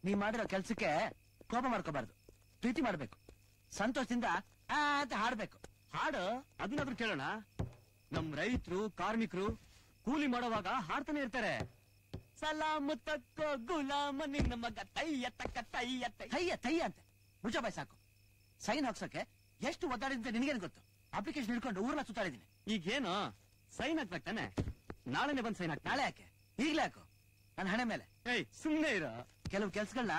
ನೀ ಮಾಡಿರೋ ಕೆಲ್ಸಕ್ಕೆ ಕೋಪ ಮಾಡ್ಕೋಬಾರ್ದು, ಪ್ರೀತಿ ಮಾಡ್ಬೇಕು, ಸಂತೋಷದಿಂದ ಅಂತ ಹಾಡ್ಬೇಕು. ಹಾಡು ಅದನ್ನಾದ್ರೂ ಕೇಳೋಣ. ನಮ್ ರೈತರು ಕಾರ್ಮಿಕರು ಕೂಲಿ ಮಾಡೋವಾಗ ಹಾಡ್ತಾನೆ ಇರ್ತಾರೆ. ಸಲಾಮ ತಕ್ಕೋ ಗುಲಾಮ ನಿನ್ನ ಮಗ ತಯ್ಯ ತಕ್ಕ ತಯ್ಯ ತಯ್ಯ ತಯ್ಯ ಅಂತೆ ಮುಜಾಬಾಯ್ ಸಾಕು. ಸೈನ್ ಹಾಕ್ಸಕ್ಕೆ ಎಷ್ಟು ಒದ್ದಾಡಿದಂತೆ ನಿನಗೇನು ಗೊತ್ತು? ಅಪ್ಲಿಕೇಶನ್ ಹಿಡ್ಕೊಂಡು ಊರ್ನ ಸುತ್ತಾಡಿದೀನಿ. ಈಗೇನು ಸೈನ್ ಹಾಕ್ಬೇಕು ತಾನೆ? ನಾಳೆನೆ ಬಂದ್ ಸೈನ್ ಹಾಕಿ. ನಾಳೆ ಯಾಕೆ, ಈಗ್ಲೇ ಹಾಕು ನನ್ನ ಹಣೆ ಮೇಲೆ. ಸುಮ್ನೆ ಇರೋ. ಕೆಲವು ಕೆಲ್ಸಗಳನ್ನ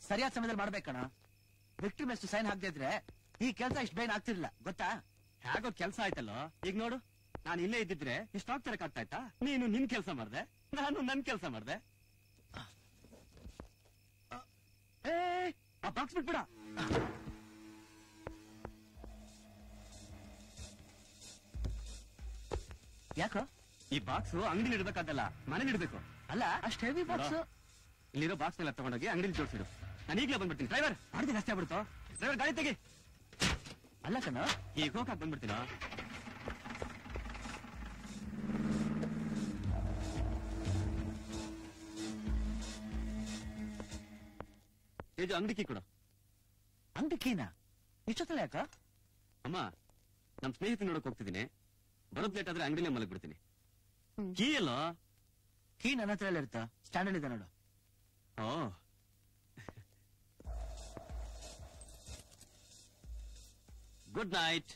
ಸರಿಯಾದ ಸಮಯದಲ್ಲಿ ಮಾಡ್ಬೇಕಣ. ವಿಕ್ಟಿಮ್ ಎಷ್ಟು ಸೈನ್ ಹಾಕದೇ ಇದ್ರೆ ಈ ಕೆಲಸ ಇಷ್ಟು ಬೇಗ ಆಗ್ತಿರ್ಲಿಲ್ಲ, ಗೊತ್ತಾ? ಹೇಗೋ ಕೆಲ್ಸ ಆಯ್ತಲ್ಲೋ. ಈಗ ನೋಡು, ನಾನು ಇಲ್ಲೇ ಇದ್ದಿದ್ರೆ ಇಷ್ಟು ಆಗ್ತಾರಕ್ ಆಗ್ತಾ ಇತ್ತಾ? ನೀನು ನಿನ್ ಕೆಲ್ಸ ಮಾಡ್ದೆ, ನಾನು ನನ್ ಕೆಲ್ಸ ಮಾಡ್ದೆ. ಆ ಬಾಕ್ಸ್ ಬಿಟ್ಬಿಡ. ಯಾಕೋ? ಈ ಬಾಕ್ಸ್ ಅಂಗಡಿಲಿ ಇಡ್ಬೇಕಾದಲ್ಲ, ಮನೇಲಿ ಇಡ್ಬೇಕು. ಅಲ್ಲ, ಅಷ್ಟು ಹೆವಿ ಬಾಕ್ಸ್. ಇಲ್ಲಿರೋ ಬಾಕ್ಸ್ ಎಲ್ಲ ತಗೊಂಡೋಗಿ ಅಂಗಡಿಲಿ ಜೋಡಿಸಿಡು. ನಾನು ಈಗಲೇ ಬಂದ್ಬಿಡ್ತೀನಿ. ಡ್ರೈವರ್ ಮಾಡ್ತೀನಿ, ಅಷ್ಟೇ ಆಗ್ಬಿಡ್ತು. ಡ್ರೈವರ್ ಗಾಡಿ ತೆಗಿ. ಅಲ್ಲ ಕಣ, ಈಗ ಹೋಗಕ್ ಬಂದ್ಬಿಡ್ತೀನ. ಇದು ಅಂಗಡಿ ಕೀ ಕೊಡು. ಅಂಗಡಿ ಕೀನಾ? ಇಷ್ಟೊತ್ತಲ್ಲ ಯಾಕ? ಅಮ್ಮ, ನಮ್ ಸ್ನೇಹಿತ ನೋಡಕ್ ಹೋಗ್ತಿದ್ದೀನಿ. ಬರೋದ್ ಲೇಟ್ ಆದ್ರೆ ಅಂಗಡಿಲೇ ಮಲಗ್ ಬಿಡ್ತೀನಿ. ಕೀ ಎಲ್ಲೋ? ಕೀ ನನ್ನ ಹತ್ರ ಎಲ್ಲ ಇರುತ್ತಾ? ಸ್ಟ್ಯಾಂಡರ್ಡ್ ಇದೆ ನೋಡು. ಓ, ಗುಡ್ ನೈಟ್.